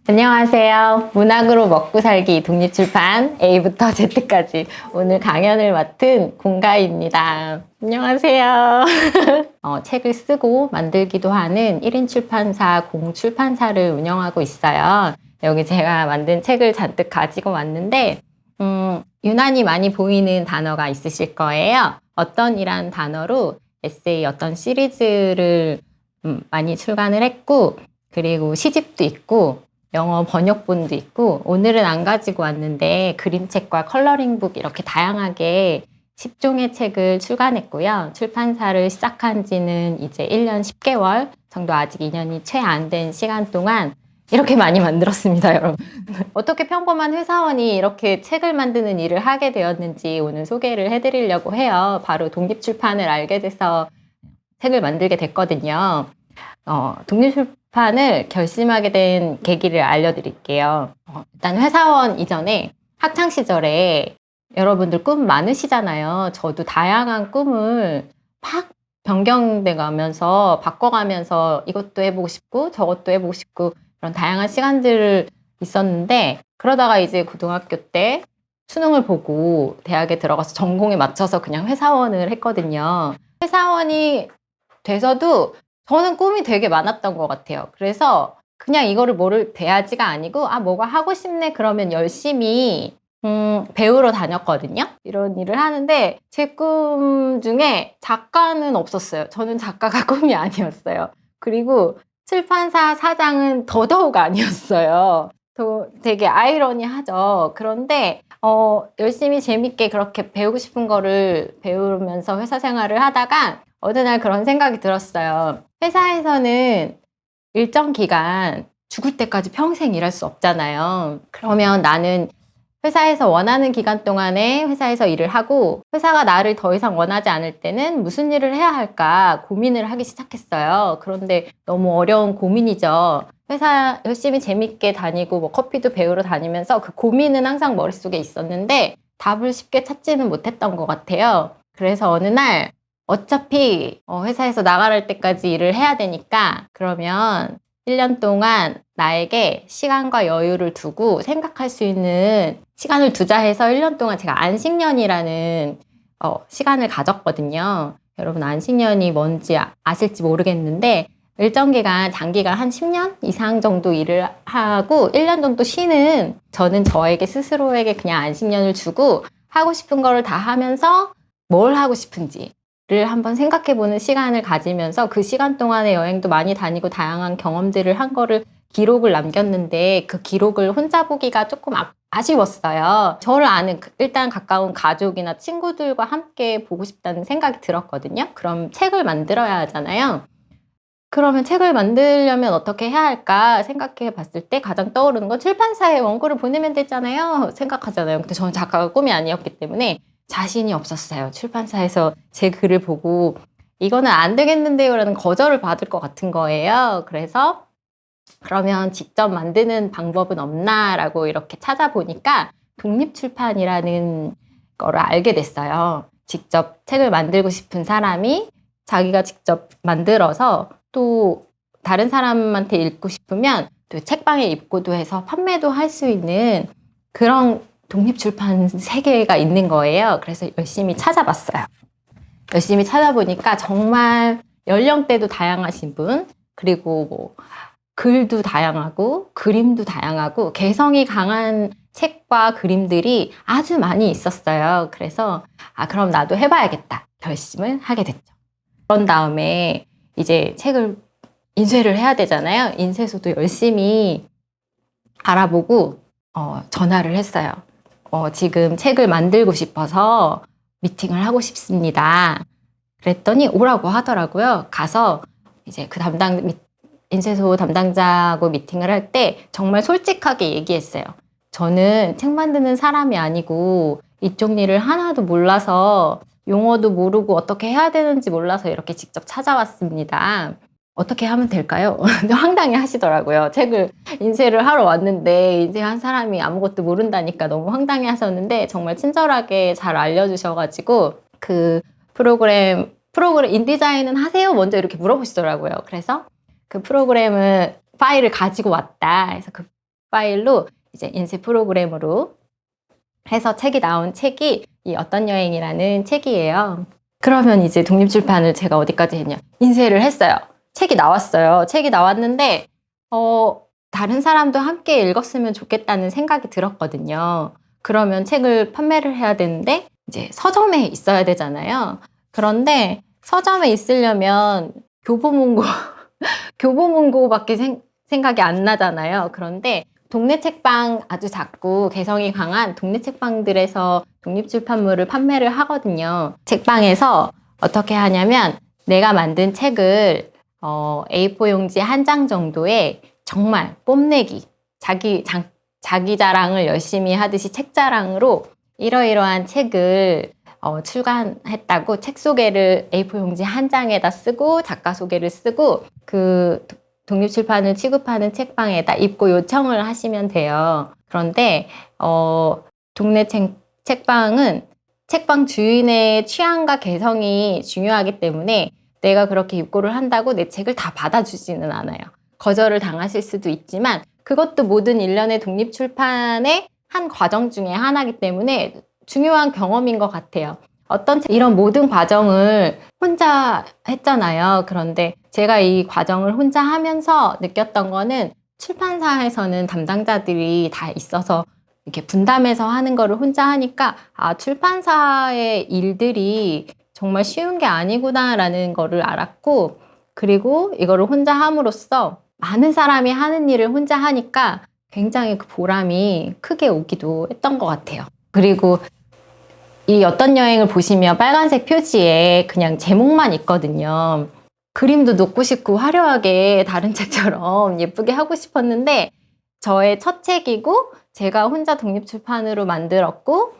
안녕하세요. 문학으로 먹고 살기 독립출판 A부터 Z까지 오늘 강연을 맡은 공가희입니다. 안녕하세요. 책을 쓰고 만들기도 하는 1인 출판사 공출판사를 운영하고 있어요. 여기 제가 만든 책을 잔뜩 가지고 왔는데 유난히 많이 보이는 단어가 있으실 거예요. 어떤이란 단어로 에세이 어떤 시리즈를 많이 출간을 했고, 그리고 시집도 있고 영어 번역본도 있고, 오늘은 안 가지고 왔는데 그림책과 컬러링북 이렇게 다양하게 10종의 책을 출간했고요. 출판사를 시작한 지는 이제 1년 10개월 정도, 아직 2년이 채 안 된 시간 동안 이렇게 많이 만들었습니다, 여러분. 어떻게 평범한 회사원이 이렇게 책을 만드는 일을 하게 되었는지 오늘 소개를 해드리려고 해요. 바로 독립출판을 알게 돼서 책을 만들게 됐거든요. 독립출판을 결심하게 된 계기를 알려드릴게요. 일단 회사원 이전에 학창시절에 여러분들 꿈 많으시잖아요. 저도 다양한 꿈을 막 변경돼 가면서 바꿔가면서 이것도 해보고 싶고 저것도 해보고 싶고 그런 다양한 시간들을 있었는데, 그러다가 이제 고등학교 때 수능을 보고 대학에 들어가서 전공에 맞춰서 그냥 회사원을 했거든요. 회사원이 돼서도 저는 꿈이 되게 많았던 것 같아요. 그래서 그냥 이거를 뭐를 돼야지가 아니고, 뭐가 하고 싶네 그러면 열심히 배우러 다녔거든요. 이런 일을 하는데 제 꿈 중에 작가는 없었어요. 저는 작가가 꿈이 아니었어요. 그리고 출판사 사장은 더더욱 아니었어요. 되게 아이러니하죠. 그런데 열심히 재밌게 그렇게 배우고 싶은 거를 배우면서 회사 생활을 하다가 어느 날 그런 생각이 들었어요. 회사에서는 일정 기간 죽을 때까지 평생 일할 수 없잖아요. 그러면 나는 회사에서 원하는 기간 동안에 회사에서 일을 하고, 회사가 나를 더 이상 원하지 않을 때는 무슨 일을 해야 할까 고민을 하기 시작했어요. 그런데 너무 어려운 고민이죠. 회사 열심히 재밌게 다니고 뭐 커피도 배우러 다니면서 그 고민은 항상 머릿속에 있었는데 답을 쉽게 찾지는 못했던 것 같아요. 그래서 어느 날 어차피 회사에서 나갈 때까지 일을 해야 되니까, 그러면 1년 동안 나에게 시간과 여유를 두고 생각할 수 있는 시간을 두자 해서 1년 동안 제가 안식년이라는 시간을 가졌거든요. 여러분, 안식년이 뭔지 아실지 모르겠는데, 일정 기간, 장기간 한 10년 이상 정도 일을 하고 1년 정도 쉬는, 저는 저에게 스스로에게 그냥 안식년을 주고 하고 싶은 거를 다 하면서 뭘 하고 싶은지 를 한번 생각해보는 시간을 가지면서, 그 시간 동안에 여행도 많이 다니고 다양한 경험들을 한 거를 기록을 남겼는데, 그 기록을 혼자 보기가 조금 아쉬웠어요. 저를 아는 일단 가까운 가족이나 친구들과 함께 보고 싶다는 생각이 들었거든요. 그럼 책을 만들어야 하잖아요. 그러면 책을 만들려면 어떻게 해야 할까 생각해 봤을 때 가장 떠오르는 건 출판사에 원고를 보내면 되잖아요 생각하잖아요. 근데 저는 작가가 꿈이 아니었기 때문에 자신이 없었어요. 출판사에서 제 글을 보고 이거는 안 되겠는데요 라는 거절을 받을 것 같은 거예요. 그래서 그러면 직접 만드는 방법은 없나 라고 이렇게 찾아보니까 독립출판이라는 거를 알게 됐어요. 직접 책을 만들고 싶은 사람이 자기가 직접 만들어서 또 다른 사람한테 읽고 싶으면 또 책방에 입고도 해서 판매도 할 수 있는 그런 독립출판 세계가 있는 거예요. 그래서 열심히 찾아봤어요. 열심히 찾아보니까 정말 연령대도 다양하신 분, 그리고 뭐 글도 다양하고 그림도 다양하고 개성이 강한 책과 그림들이 아주 많이 있었어요. 그래서 그럼 나도 해봐야겠다 결심을 하게 됐죠. 그런 다음에 이제 책을 인쇄를 해야 되잖아요. 인쇄소도 열심히 알아보고 전화를 했어요. 지금 책을 만들고 싶어서 미팅을 하고 싶습니다. 그랬더니 오라고 하더라고요. 가서 이제 그 인쇄소 담당자하고 미팅을 할 때 정말 솔직하게 얘기했어요. 저는 책 만드는 사람이 아니고 이쪽 일을 하나도 몰라서, 용어도 모르고 어떻게 해야 되는지 몰라서 이렇게 직접 찾아왔습니다. 어떻게 하면 될까요? 황당해 하시더라고요. 책을 인쇄를 하러 왔는데 인쇄한 사람이 아무것도 모른다니까 너무 황당해 하셨는데, 정말 친절하게 잘 알려주셔가지고 그 프로그램 인디자인은 하세요? 먼저 이렇게 물어보시더라고요. 그래서 그 프로그램을 파일을 가지고 왔다. 그래서 그 파일로 이제 인쇄 프로그램으로 해서 책이 나온 책이 이 어떤 여행이라는 책이에요. 그러면 이제 독립출판을 제가 어디까지 했냐? 인쇄를 했어요. 책이 나왔어요. 책이 나왔는데 다른 사람도 함께 읽었으면 좋겠다는 생각이 들었거든요. 그러면 책을 판매를 해야 되는데 이제 서점에 있어야 되잖아요. 그런데 서점에 있으려면 교보문고 교보문고밖에 생각이 안 나잖아요. 그런데 동네 책방, 아주 작고 개성이 강한 동네 책방들에서 독립출판물을 판매를 하거든요. 책방에서 어떻게 하냐면 내가 만든 책을 A4 용지 한 장 정도에 정말 뽐내기, 자기 자랑을 열심히 하듯이 책 자랑으로 이러이러한 책을 출간했다고 책 소개를 A4 용지 한 장에다 쓰고 작가 소개를 쓰고 그 독립출판을 취급하는 책방에다 입고 요청을 하시면 돼요. 그런데 동네 책방은 책방 주인의 취향과 개성이 중요하기 때문에 내가 그렇게 입고를 한다고 내 책을 다 받아주지는 않아요. 거절을 당하실 수도 있지만 그것도 모든 일련의 독립출판의 한 과정 중에 하나이기 때문에 중요한 경험인 것 같아요. 이런 모든 과정을 혼자 했잖아요. 그런데 제가 이 과정을 혼자 하면서 느꼈던 거는 출판사에서는 담당자들이 다 있어서 이렇게 분담해서 하는 거를 혼자 하니까 출판사의 일들이 정말 쉬운 게 아니구나라는 거를 알았고, 그리고 이거를 혼자 함으로써 많은 사람이 하는 일을 혼자 하니까 굉장히 그 보람이 크게 오기도 했던 것 같아요. 그리고 이 어떤 여행을 보시면 빨간색 표지에 그냥 제목만 있거든요. 그림도 넣고 싶고 화려하게 다른 책처럼 예쁘게 하고 싶었는데 저의 첫 책이고 제가 혼자 독립출판으로 만들었고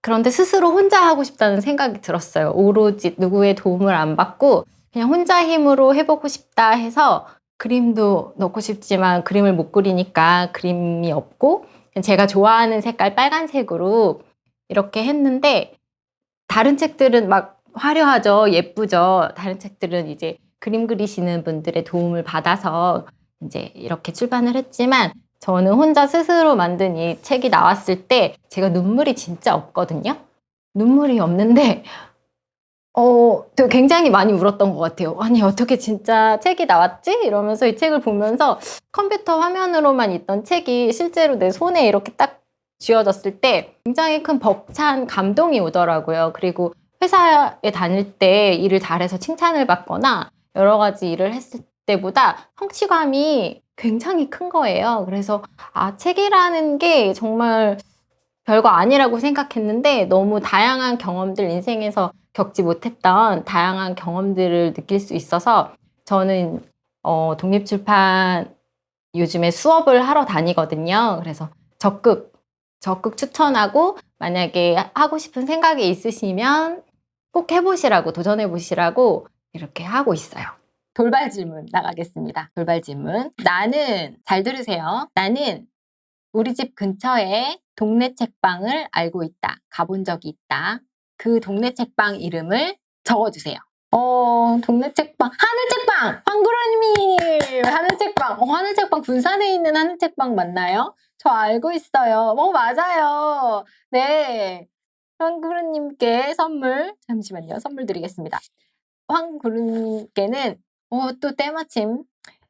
그런데 스스로 혼자 하고 싶다는 생각이 들었어요. 오로지 누구의 도움을 안 받고 그냥 혼자 힘으로 해보고 싶다 해서 그림도 넣고 싶지만 그림을 못 그리니까 그림이 없고 제가 좋아하는 색깔 빨간색으로 이렇게 했는데 다른 책들은 막 화려하죠. 예쁘죠. 다른 책들은 이제 그림 그리시는 분들의 도움을 받아서 이제 이렇게 출판을 했지만 저는 혼자 스스로 만든 이 책이 나왔을 때 제가 눈물이 진짜 없거든요. 눈물이 없는데 또 굉장히 많이 울었던 것 같아요. 아니 어떻게 진짜 책이 나왔지? 이러면서 이 책을 보면서 컴퓨터 화면으로만 있던 책이 실제로 내 손에 이렇게 딱 쥐어졌을 때 굉장히 큰 벅찬 감동이 오더라고요. 그리고 회사에 다닐 때 일을 잘해서 칭찬을 받거나 여러 가지 일을 했을 때보다 성취감이 굉장히 큰 거예요. 그래서 책이라는 게 정말 별거 아니라고 생각했는데 너무 다양한 경험들, 인생에서 겪지 못했던 다양한 경험들을 느낄 수 있어서 저는 독립출판 요즘에 수업을 하러 다니거든요. 그래서 적극 추천하고 만약에 하고 싶은 생각이 있으시면 꼭 해보시라고, 도전해보시라고 이렇게 하고 있어요. 돌발 질문 나가겠습니다. 돌발 질문. 잘 들으세요. 나는 우리 집 근처에 동네 책방을 알고 있다. 가본 적이 있다. 그 동네 책방 이름을 적어주세요. 동네 책방. 하늘책방! 황구루님! 하늘책방. 하늘책방 군산에 있는 하늘책방 맞나요? 저 알고 있어요. 맞아요. 네. 황구루님께 잠시만요. 선물 드리겠습니다. 황구루님께는 또 때마침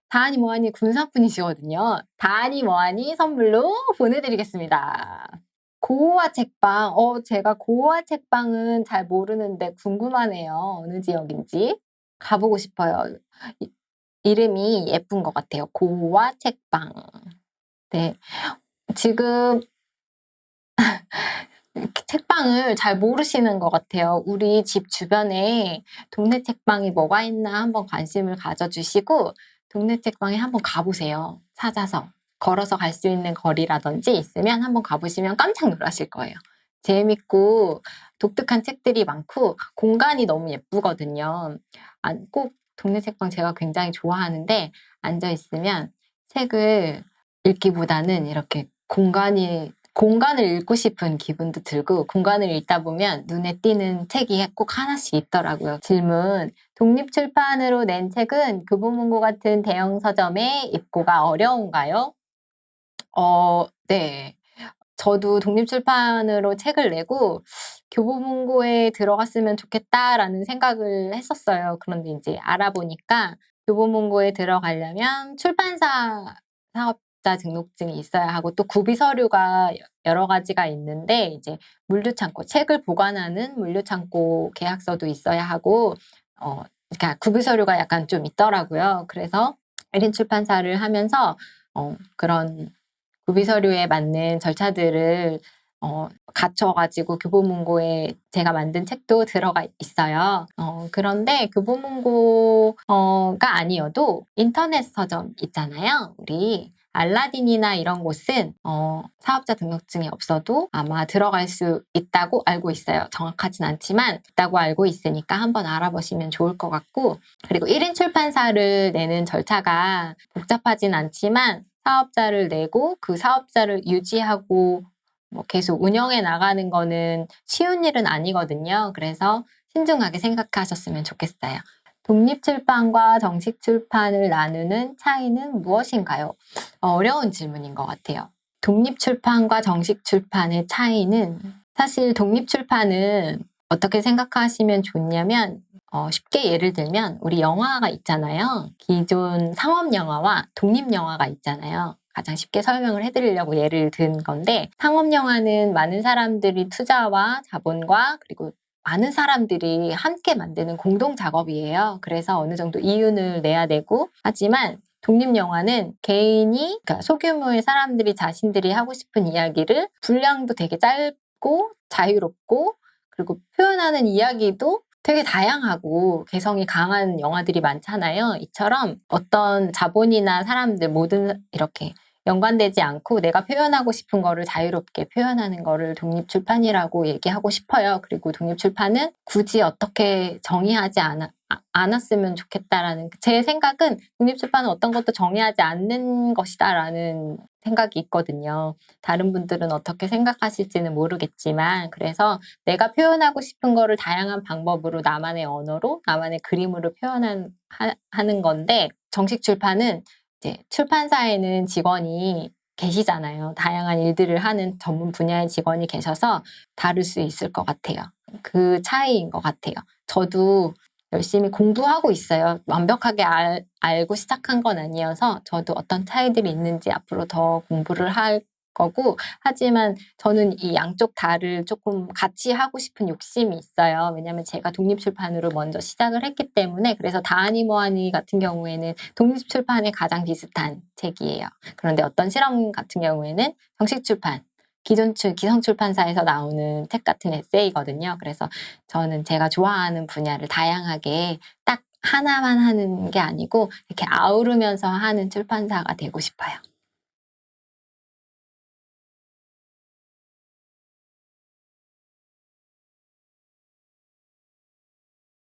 다하니 뭐하니 군산분이시거든요. 다하니 뭐하니 선물로 보내드리겠습니다. 고호화 책방. 제가 고호화 책방은 잘 모르는데 궁금하네요. 어느 지역인지. 가보고 싶어요. 이름이 예쁜 것 같아요. 고호화 책방. 네. 지금 책방을 잘 모르시는 것 같아요. 우리 집 주변에 동네 책방이 뭐가 있나 한번 관심을 가져주시고 동네 책방에 한번 가보세요. 찾아서. 걸어서 갈 수 있는 거리라든지 있으면 한번 가보시면 깜짝 놀라실 거예요. 재밌고 독특한 책들이 많고 공간이 너무 예쁘거든요. 꼭 동네 책방 제가 굉장히 좋아하는데 앉아있으면 책을 읽기보다는 이렇게 공간을 읽고 싶은 기분도 들고 공간을 읽다 보면 눈에 띄는 책이 꼭 하나씩 있더라고요. 질문. 독립출판으로 낸 책은 교보문고 같은 대형 서점에 입고가 어려운가요? 네. 저도 독립출판으로 책을 내고 '교보문고에 들어갔으면 좋겠다.'라는 생각을 했었어요. 그런데 인제 알아보니까 교보문고에 들어가려면 출판사 사업자 등록증이 있어야 하고 또 구비 서류가 여러 가지가 있는데 이제 물류창고, 책을 보관하는 물류창고 계약서도 있어야 하고 그러니까 구비 서류가 약간 좀 있더라고요. 그래서 1인 출판사를 하면서 그런 구비 서류에 맞는 절차들을 갖춰 가지고 교보문고에 제가 만든 책도 들어가 있어요. 그런데 교보문고가 아니어도 인터넷 서점 있잖아요. 우리 알라딘이나 이런 곳은 사업자 등록증이 없어도 아마 들어갈 수 있다고 알고 있어요. 정확하진 않지만 있다고 알고 있으니까 한번 알아보시면 좋을 것 같고, 그리고 1인 출판사를 내는 절차가 복잡하진 않지만 사업자를 내고 그 사업자를 유지하고 뭐 계속 운영해 나가는 거는 쉬운 일은 아니거든요. 그래서 신중하게 생각하셨으면 좋겠어요. 독립출판과 정식출판을 나누는 차이는 무엇인가요? 어려운 질문인 것 같아요. 독립출판과 정식출판의 차이는, 사실 독립출판은 어떻게 생각하시면 좋냐면 쉽게 예를 들면 우리 영화가 있잖아요. 기존 상업영화와 독립영화가 있잖아요. 가장 쉽게 설명을 해드리려고 예를 든 건데, 상업영화는 많은 사람들이 투자와 자본과 그리고 많은 사람들이 함께 만드는 공동 작업이에요. 그래서 어느 정도 이윤을 내야 되고, 하지만 독립영화는 개인이, 그러니까 소규모의 사람들이 자신들이 하고 싶은 이야기를 분량도 되게 짧고 자유롭고 그리고 표현하는 이야기도 되게 다양하고 개성이 강한 영화들이 많잖아요. 이처럼 어떤 자본이나 사람들 모든 이렇게 연관되지 않고 내가 표현하고 싶은 거를 자유롭게 표현하는 거를 독립출판이라고 얘기하고 싶어요. 그리고 독립출판은 굳이 어떻게 정의하지 않았으면 좋겠다라는, 제 생각은 독립출판은 어떤 것도 정의하지 않는 것이다라는 생각이 있거든요. 다른 분들은 어떻게 생각하실지는 모르겠지만, 그래서 내가 표현하고 싶은 거를 다양한 방법으로 나만의 언어로, 나만의 그림으로 하는 건데, 정식 출판은 이제 출판사에는 직원이 계시잖아요. 다양한 일들을 하는 전문 분야의 직원이 계셔서 다를 수 있을 것 같아요. 그 차이인 것 같아요. 저도 열심히 공부하고 있어요. 완벽하게 알고 시작한 건 아니어서 저도 어떤 차이들이 있는지 앞으로 더 공부를 할 거고, 하지만 저는 이 양쪽 다를 조금 같이 하고 싶은 욕심이 있어요. 왜냐하면 제가 독립출판으로 먼저 시작을 했기 때문에. 그래서 다하니 뭐하니 같은 경우에는 독립출판에 가장 비슷한 책이에요. 그런데 어떤 실험 같은 경우에는 정식출판, 기성출판사에서 나오는 책 같은 에세이거든요. 그래서 저는 제가 좋아하는 분야를 다양하게 딱 하나만 하는 게 아니고 이렇게 아우르면서 하는 출판사가 되고 싶어요.